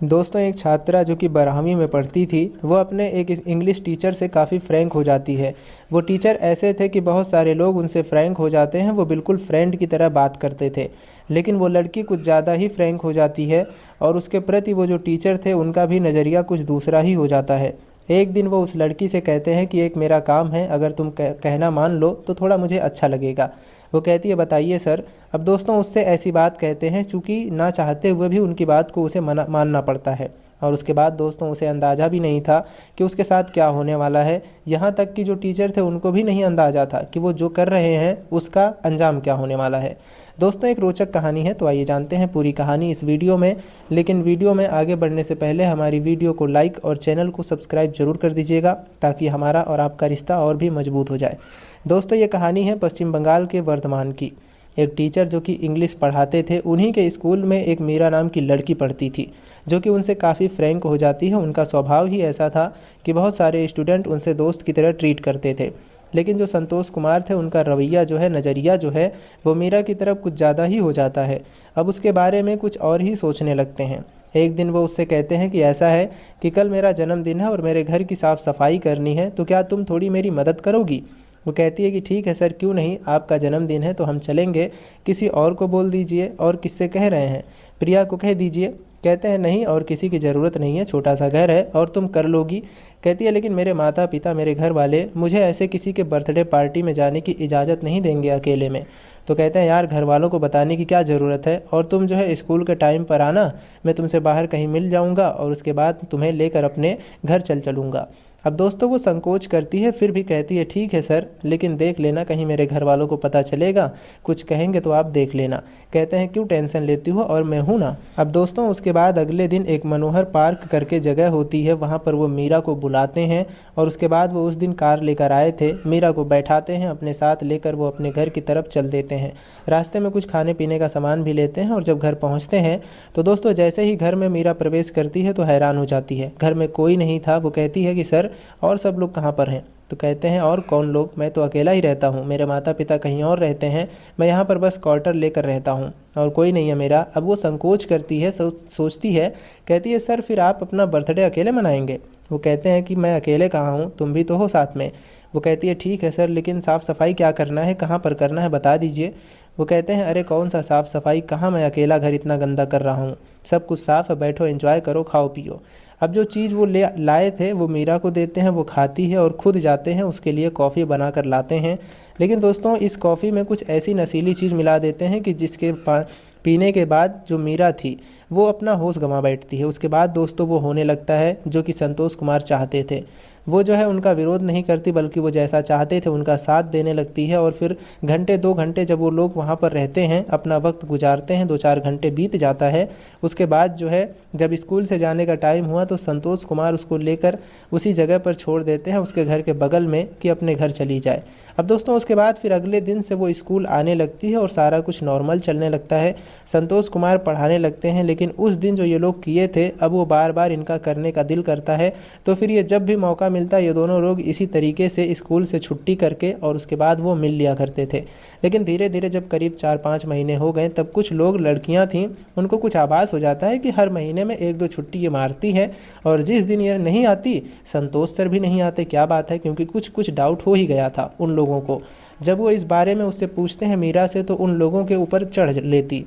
दोस्तों, एक छात्रा जो कि 12वीं में पढ़ती थी, वो अपने एक इंग्लिश टीचर से काफ़ी फ्रैंक हो जाती है। वो टीचर ऐसे थे कि बहुत सारे लोग उनसे फ्रैंक हो जाते हैं, वो बिल्कुल फ्रेंड की तरह बात करते थे। लेकिन वो लड़की कुछ ज़्यादा ही फ्रैंक हो जाती है और उसके प्रति वो जो टीचर थे उनका भी नज़रिया कुछ दूसरा ही हो जाता है। एक दिन वो उस लड़की से कहते हैं कि एक मेरा काम है, अगर तुम कहना मान लो तो थोड़ा मुझे अच्छा लगेगा। वो कहती है, बताइए सर। अब दोस्तों, उससे ऐसी बात कहते हैं चूँकि ना चाहते हुए भी उनकी बात को उसे मानना पड़ता है। और उसके बाद दोस्तों, उसे अंदाज़ा भी नहीं था कि उसके साथ क्या होने वाला है। यहाँ तक कि जो टीचर थे उनको भी नहीं अंदाज़ा था कि वो जो कर रहे हैं उसका अंजाम क्या होने वाला है। दोस्तों, एक रोचक कहानी है, तो आइए जानते हैं पूरी कहानी इस वीडियो में। लेकिन वीडियो में आगे बढ़ने से पहले हमारी वीडियो को लाइक और चैनल को सब्सक्राइब जरूर कर दीजिएगा, ताकि हमारा और आपका रिश्ता और भी मजबूत हो जाए। दोस्तों, ये कहानी है पश्चिम बंगाल के वर्धमान की। एक टीचर जो कि इंग्लिश पढ़ाते थे, उन्हीं के स्कूल में एक मीरा नाम की लड़की पढ़ती थी, जो कि उनसे काफ़ी फ्रैंक हो जाती है। उनका स्वभाव ही ऐसा था कि बहुत सारे स्टूडेंट उनसे दोस्त की तरह ट्रीट करते थे। लेकिन जो संतोष कुमार थे, उनका रवैया जो है, नज़रिया जो है, वो मीरा की तरफ कुछ ज़्यादा ही हो जाता है। अब उसके बारे में कुछ और ही सोचने लगते हैं। एक दिन वो उससे कहते हैं कि ऐसा है कि कल मेरा जन्मदिन है और मेरे घर की साफ़ सफाई करनी है, तो क्या तुम थोड़ी मेरी मदद करोगी। वो कहती है कि ठीक है सर, क्यों नहीं, आपका जन्मदिन है तो हम चलेंगे। किसी और को बोल दीजिए। और किससे कह रहे हैं, प्रिया को कह दीजिए। कहते हैं नहीं, और किसी की ज़रूरत नहीं है, छोटा सा घर है और तुम कर लोगी। कहती है लेकिन मेरे माता पिता, मेरे घर वाले मुझे ऐसे किसी के बर्थडे पार्टी में जाने की इजाज़त नहीं देंगे अकेले में। तो कहते हैं यार, घर वालों को बताने की क्या ज़रूरत है, और तुम जो है स्कूल के टाइम पर आना, मैं तुमसे बाहर कहीं मिल जाऊँगा और उसके बाद तुम्हें लेकर अपने घर चलूँगा। अब दोस्तों, वो संकोच करती है, फिर भी कहती है ठीक है सर, लेकिन देख लेना कहीं मेरे घर वालों को पता चलेगा, कुछ कहेंगे तो आप देख लेना। कहते हैं क्यों टेंशन लेती हो, और मैं हूँ ना। अब दोस्तों, उसके बाद अगले दिन एक मनोहर पार्क करके जगह होती है, वहाँ पर वो मीरा को बुलाते हैं। और उसके बाद वो उस दिन कार लेकर आए थे, मीरा को बैठाते हैं अपने साथ, लेकर वो अपने घर की तरफ चल देते हैं। रास्ते में कुछ खाने पीने का सामान भी लेते हैं। और जब घर पहुँचते हैं तो दोस्तों, जैसे ही घर में मीरा प्रवेश करती है तो हैरान हो जाती है, घर में कोई नहीं था। वो कहती है कि सर, और सब लोग कहाँ पर हैं। तो कहते हैं और कौन लोग, मैं तो अकेला ही रहता हूँ, मेरे माता पिता कहीं और रहते हैं, मैं यहाँ पर बस क्वार्टर लेकर रहता हूँ और कोई नहीं है मेरा। अब वो संकोच करती है, सोचती है, कहती है सर, फिर आप अपना बर्थडे अकेले मनाएंगे। वो कहते हैं कि मैं अकेले कहाँ हूँ, तुम भी तो हो साथ में। वो कहती है ठीक है सर, लेकिन साफ़ सफाई क्या करना है, कहाँ पर करना है, बता दीजिए। वो कहते हैं अरे कौन सा साफ़ सफाई, कहाँ, मैं अकेला घर इतना गंदा कर रहा हूँ, सब कुछ साफ़ है, बैठो एंजॉय करो, खाओ पियो। अब जो चीज़ वो लाए थे वो मीरा को देते हैं, वो खाती है और खुद जाते हैं उसके लिए कॉफ़ी बना कर लाते हैं। लेकिन दोस्तों, इस कॉफ़ी में कुछ ऐसी नशीली चीज़ मिला देते हैं कि जिसके पीने के बाद जो मीरा थी वो अपना होश गंवा बैठती है। उसके बाद दोस्तों, वो होने लगता है जो कि संतोष कुमार चाहते थे। वो जो है उनका विरोध नहीं करती, बल्कि वो जैसा चाहते थे उनका साथ देने लगती है। और फिर घंटे 2 घंटे जब वो लोग वहाँ पर रहते हैं, अपना वक्त गुजारते हैं, 2-4 घंटे बीत जाता है। उसके बाद जो है जब स्कूल से जाने का टाइम हुआ तो संतोष कुमार उसको लेकर उसी जगह पर छोड़ देते हैं, उसके घर के बगल में, कि अपने घर चली जाए। अब दोस्तों, उसके बाद फिर अगले दिन से वो स्कूल आने लगती है और सारा कुछ नॉर्मल चलने लगता है। संतोष कुमार पढ़ाने लगते हैं। लेकिन उस दिन जो ये लोग किए थे, अब वो बार बार इनका करने का दिल करता है। तो फिर ये जब भी मौका मिलता है, ये दोनों लोग इसी तरीके से स्कूल से छुट्टी करके और उसके बाद वो मिल लिया करते थे। लेकिन धीरे धीरे जब करीब 4-5 महीने हो गए, तब कुछ लोग, लड़कियां थीं, उनको कुछ आभास हो जाता है कि हर महीने में 1-2 छुट्टी ये मारती है। और जिस दिन ये नहीं आती, संतोष सर भी नहीं आते। क्या बात है, क्योंकि कुछ डाउट हो ही गया था उन लोगों को। जब वो इस बारे में उससे पूछते हैं मीरा से, तो उन लोगों के ऊपर चढ़ लेती,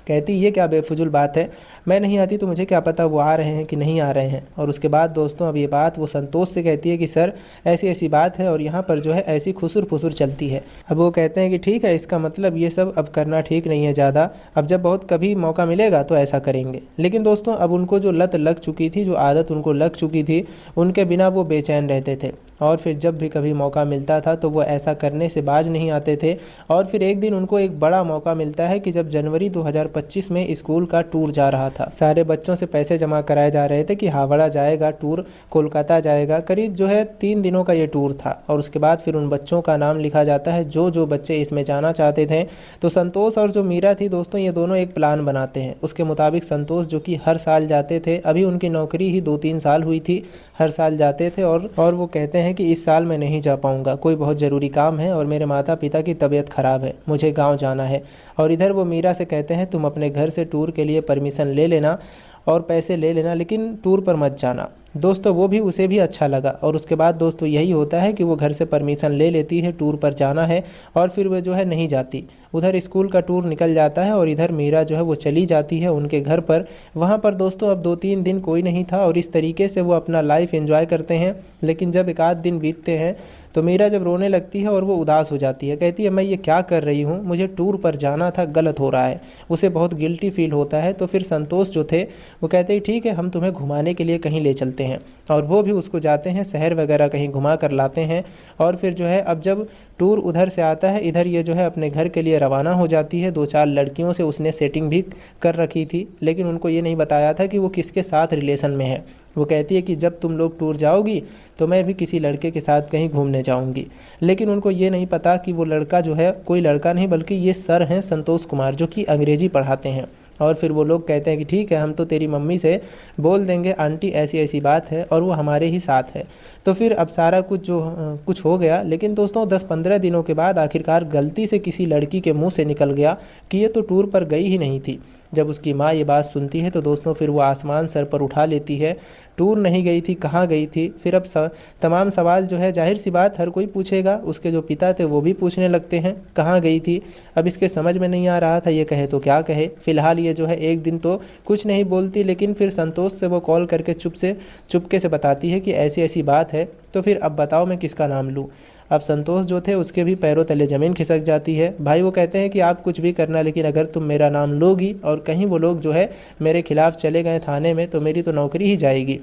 कहती ये क्या बेफजूल बात है, मैं नहीं आती तो मुझे क्या पता वो आ रहे हैं कि नहीं आ रहे हैं। और उसके बाद दोस्तों, अब ये बात वो संतोष से कहती है कि सर, ऐसी ऐसी बात है और यहाँ पर जो है ऐसी खुसुर फुसुर चलती है। अब वो कहते हैं कि ठीक है, इसका मतलब ये सब अब करना ठीक नहीं है ज़्यादा, अब जब बहुत कभी मौका मिलेगा तो ऐसा करेंगे। लेकिन दोस्तों, अब उनको जो लत लग चुकी थी, जो आदत उनको लग चुकी थी, उनके बिना वो बेचैन रहते थे। और फिर जब भी कभी मौका मिलता था तो वो ऐसा करने से बाज नहीं आते थे। और फिर एक दिन उनको एक बड़ा मौका मिलता है कि जब जनवरी 2025 में स्कूल का टूर जा रहा था, सारे बच्चों से पैसे जमा कराए जा रहे थे कि हावड़ा जाएगा टूर, कोलकाता जाएगा। करीब जो है 3 दिनों का ये टूर था। और उसके बाद फिर उन बच्चों का नाम लिखा जाता है जो जो बच्चे इसमें जाना चाहते थे। तो संतोष और जो मीरा थी दोस्तों, ये दोनों एक प्लान बनाते हैं। उसके मुताबिक संतोष जो कि हर साल जाते थे, अभी उनकी नौकरी ही 2-3 साल हुई थी, हर साल जाते थे। और वो कहते हैं कि इस साल मैं नहीं जा पाऊंगा, कोई बहुत ज़रूरी काम है और मेरे माता पिता की तबीयत ख़राब है, मुझे गांव जाना है। और इधर वो मीरा से कहते हैं तुम अपने घर से टूर के लिए परमिशन ले लेना। और पैसे ले लेना, लेकिन टूर पर मत जाना। दोस्तों वो भी, उसे भी अच्छा लगा और उसके बाद दोस्तों यही होता है कि वो घर से परमिशन ले लेती है, टूर पर जाना है और फिर वो जो है नहीं जाती। उधर स्कूल का टूर निकल जाता है और इधर मीरा जो है वो चली जाती है उनके घर पर। वहाँ पर दोस्तों अब 2-3 दिन कोई नहीं था और इस तरीके से वो अपना लाइफ एंजॉय करते हैं। लेकिन जब एक आध दिन बीतते हैं तो मीरा जब रोने लगती है और वो उदास हो जाती है, कहती है मैं ये क्या कर रही हूँ, मुझे टूर पर जाना था, गलत हो रहा है। उसे बहुत गिल्टी फील होता है। तो फिर संतोष जो थे वो कहते हैं ठीक है, हम तुम्हें घुमाने के लिए कहीं ले चलते हैं। और वो भी उसको जाते हैं, शहर वगैरह कहीं घुमा कर लाते हैं। और फिर जो है अब जब टूर उधर से आता है, इधर ये जो है अपने घर के लिए रवाना हो जाती है। 2-4 लड़कियों से उसने सेटिंग भी कर रखी थी, लेकिन उनको ये नहीं बताया था कि वो किसके साथ रिलेशन में है। वो कहती है कि जब तुम लोग टूर जाओगी तो मैं भी किसी लड़के के साथ कहीं घूमने जाऊंगी। लेकिन उनको ये नहीं पता कि वो लड़का जो है कोई लड़का नहीं बल्कि ये सर हैं संतोष कुमार, जो कि अंग्रेजी पढ़ाते हैं। और फिर वो लोग कहते हैं कि ठीक है, हम तो तेरी मम्मी से बोल देंगे, आंटी ऐसी ऐसी बात है और वो हमारे ही साथ है। तो फिर अब सारा कुछ हो गया। लेकिन दोस्तों 10-15 दिनों के बाद आखिरकार गलती से किसी लड़की के मुंह से निकल गया कि ये तो टूर पर गई ही नहीं थी। जब उसकी माँ ये बात सुनती है तो दोस्तों फिर वो आसमान सर पर उठा लेती है। टूर नहीं गई थी, कहाँ गई थी? फिर अब तमाम सवाल जो है जाहिर सी बात हर कोई पूछेगा। उसके जो पिता थे वो भी पूछने लगते हैं कहाँ गई थी। अब इसके समझ में नहीं आ रहा था ये कहे तो क्या कहे। फिलहाल ये जो है एक दिन तो कुछ नहीं बोलती, लेकिन फिर संतोष से वो कॉल करके चुपके से बताती है कि ऐसी ऐसी बात है। तो फिर अब बताओ मैं किसका नाम लूँ। अब संतोष जो थे उसके भी पैरों तले ज़मीन खिसक जाती है। भाई वो कहते हैं कि आप कुछ भी करना, लेकिन अगर तुम मेरा नाम लोगी और कहीं वो लोग जो है मेरे खिलाफ़ चले गए थाने में तो मेरी तो नौकरी ही जाएगी,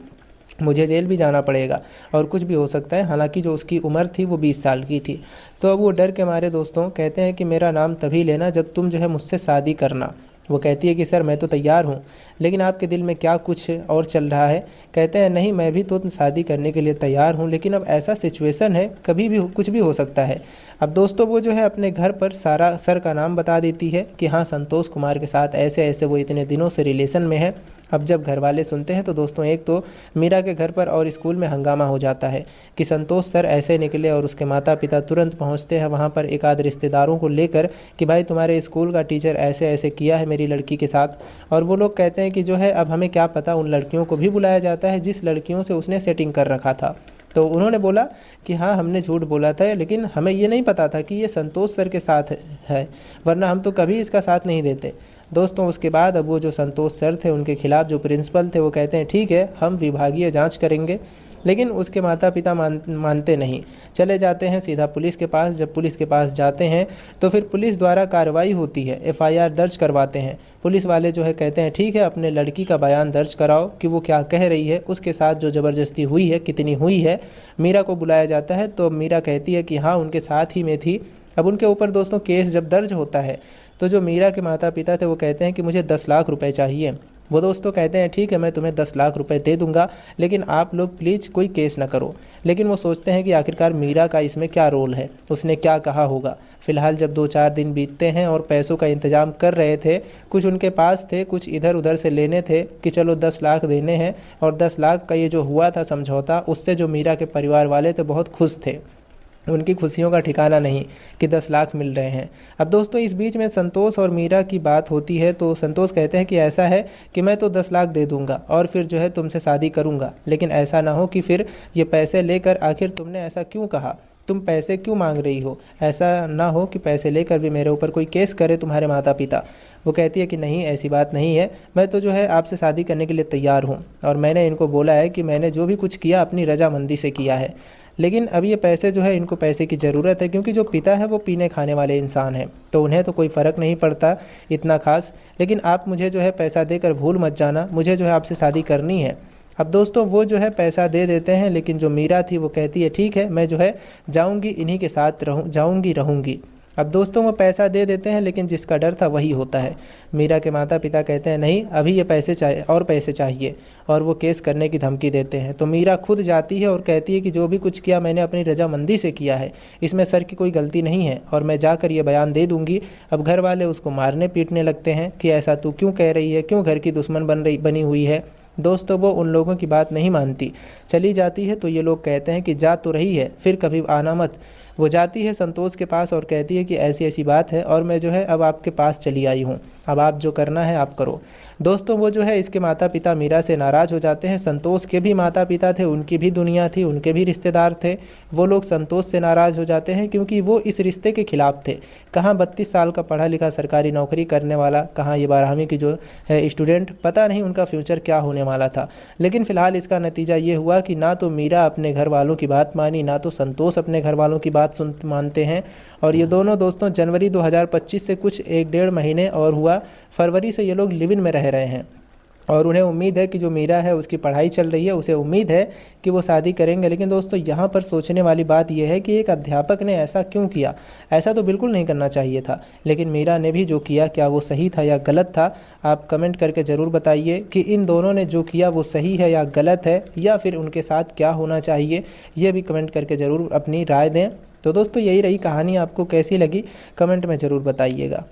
मुझे जेल भी जाना पड़ेगा और कुछ भी हो सकता है। हालांकि जो उसकी उम्र थी वो 20 साल की थी। तो अब वो डर के मारे दोस्तों कहते हैं कि मेरा नाम तभी लेना जब तुम जो है मुझसे शादी करना। वो कहती है कि सर मैं तो तैयार हूँ, लेकिन आपके दिल में क्या कुछ और चल रहा है? कहते हैं नहीं, मैं भी तो शादी करने के लिए तैयार हूँ, लेकिन अब ऐसा सिचुएशन है, कभी भी कुछ भी हो सकता है। अब दोस्तों वो जो है अपने घर पर सारा सर का नाम बता देती है कि हाँ संतोष कुमार के साथ ऐसे ऐसे वो इतने दिनों से रिलेशन में है। अब जब घर वाले सुनते हैं तो दोस्तों एक तो मीरा के घर पर और स्कूल में हंगामा हो जाता है कि संतोष सर ऐसे निकले और उसके माता पिता तुरंत पहुंचते हैं वहां पर एक आध रिश्तेदारों को लेकर कि भाई तुम्हारे स्कूल का टीचर ऐसे ऐसे किया है मेरी लड़की के साथ। और वो लोग कहते हैं कि जो है अब हमें क्या पता, उन लड़कियों को भी बुलाया जाता है जिस लड़कियों से उसने सेटिंग कर रखा था। तो उन्होंने बोला कि हाँ हमने झूठ बोला था, लेकिन हमें ये नहीं पता था कि ये संतोष सर के साथ है, वरना हम तो कभी इसका साथ नहीं देते। दोस्तों उसके बाद अब वो जो संतोष सर थे उनके खिलाफ़ जो प्रिंसिपल थे वो कहते हैं ठीक है हम विभागीय जांच करेंगे। लेकिन उसके माता पिता मानते नहीं, चले जाते हैं सीधा पुलिस के पास। जब पुलिस के पास जाते हैं तो फिर पुलिस द्वारा कार्रवाई होती है, एफआईआर दर्ज करवाते हैं। पुलिस वाले जो है कहते हैं ठीक है अपने लड़की का बयान दर्ज कराओ कि वो क्या कह रही है, उसके साथ जो ज़बरदस्ती हुई है कितनी हुई है। मीरा को बुलाया जाता है तो मीरा कहती है कि हाँ उनके साथ ही में थी। अब उनके ऊपर दोस्तों केस जब दर्ज होता है तो जो मीरा के माता पिता थे वो कहते हैं कि मुझे 10 लाख रुपए चाहिए। वो दोस्तों कहते हैं ठीक है मैं तुम्हें 10 लाख रुपए दे दूंगा, लेकिन आप लोग प्लीज़ कोई केस ना करो। लेकिन वो सोचते हैं कि आखिरकार मीरा का इसमें क्या रोल है, उसने क्या कहा होगा। फिलहाल जब 2-4 दिन बीतते हैं और पैसों का इंतजाम कर रहे थे, कुछ उनके पास थे, कुछ इधर उधर से लेने थे कि चलो 10 लाख देने हैं। और 10 लाख का ये जो हुआ था समझौता, उससे जो मीरा के परिवार वाले थे बहुत खुश थे। उनकी खुशियों का ठिकाना नहीं कि 10 लाख मिल रहे हैं। अब दोस्तों इस बीच में संतोष और मीरा की बात होती है तो संतोष कहते हैं कि ऐसा है कि मैं तो 10 लाख दे दूंगा और फिर जो है तुमसे शादी करूंगा, लेकिन ऐसा ना हो कि फिर ये पैसे लेकर आखिर तुमने ऐसा क्यों कहा, तुम पैसे क्यों मांग रही हो, ऐसा ना हो कि पैसे लेकर भी मेरे ऊपर कोई केस करे तुम्हारे माता पिता। वो कहती है कि नहीं ऐसी बात नहीं है, मैं तो जो है आपसे शादी करने के लिए तैयार हूँ और मैंने इनको बोला है कि मैंने जो भी कुछ किया अपनी रजामंदी से किया है। लेकिन अब ये पैसे जो है इनको पैसे की ज़रूरत है, क्योंकि जो पिता है वो पीने खाने वाले इंसान हैं तो उन्हें तो कोई फ़र्क नहीं पड़ता इतना खास। लेकिन आप मुझे जो है पैसा देकर भूल मत जाना, मुझे जो है आपसे शादी करनी है। अब दोस्तों वो जो है पैसा दे देते हैं, लेकिन जो मीरा थी वो कहती है ठीक है मैं जो है जाऊंगी, इन्हीं के साथ रहूंगी। अब दोस्तों वो पैसा दे देते हैं, लेकिन जिसका डर था वही होता है। मीरा के माता पिता कहते हैं नहीं अभी ये पैसे चाहिए और पैसे चाहिए, और वो केस करने की धमकी देते हैं। तो मीरा खुद जाती है और कहती है कि जो भी कुछ किया मैंने अपनी रजामंदी से किया है, इसमें सर की कोई गलती नहीं है और मैं जाकर ये बयान दे दूंगी। अब घर वाले उसको मारने पीटने लगते हैं कि ऐसा तू क्यों कह रही है, क्यों घर की दुश्मन बनी हुई है। दोस्तों वो उन लोगों की बात नहीं मानती, चली जाती है। तो ये लोग कहते हैं कि जा तो रही है फिर कभी आना मत। वो जाती है संतोष के पास और कहती है कि ऐसी ऐसी बात है और मैं जो है अब आपके पास चली आई हूँ, अब आप जो करना है आप करो। दोस्तों वो जो है इसके माता पिता मीरा से नाराज़ हो जाते हैं। संतोष के भी माता पिता थे, उनकी भी दुनिया थी, उनके भी रिश्तेदार थे। वो लोग संतोष से नाराज़ हो जाते हैं क्योंकि वो इस रिश्ते के खिलाफ थे। कहाँ 32 साल का पढ़ा लिखा सरकारी नौकरी करने वाला, कहाँ ये 12वीं की जो है स्टूडेंट, पता नहीं उनका फ्यूचर क्या होने वाला था। लेकिन फ़िलहाल इसका नतीजा ये हुआ कि ना तो मीरा अपने घर वालों की बात मानी, ना तो संतोष अपने घर वालों की बात मानते हैं। और ये दोनों दोस्तों जनवरी 2025 से कुछ 1-1.5 महीने और हुआ, फरवरी से ये लोग लिव इन में रह रहे हैं। और उन्हें उम्मीद है कि जो मीरा है उसकी पढ़ाई चल रही है, उसे उम्मीद है कि वो शादी करेंगे। लेकिन दोस्तों यहाँ पर सोचने वाली बात यह है कि एक अध्यापक ने ऐसा क्यों किया? ऐसा तो बिल्कुल नहीं करना चाहिए था। लेकिन मीरा ने भी जो किया, क्या वो सही था या गलत था? आप कमेंट करके ज़रूर बताइए कि इन दोनों ने जो किया वो सही है या गलत है, या फिर उनके साथ क्या होना चाहिए, ये भी कमेंट करके ज़रूर अपनी राय दें। तो दोस्तों यही रही कहानी, आपको कैसी लगी कमेंट में ज़रूर बताइएगा।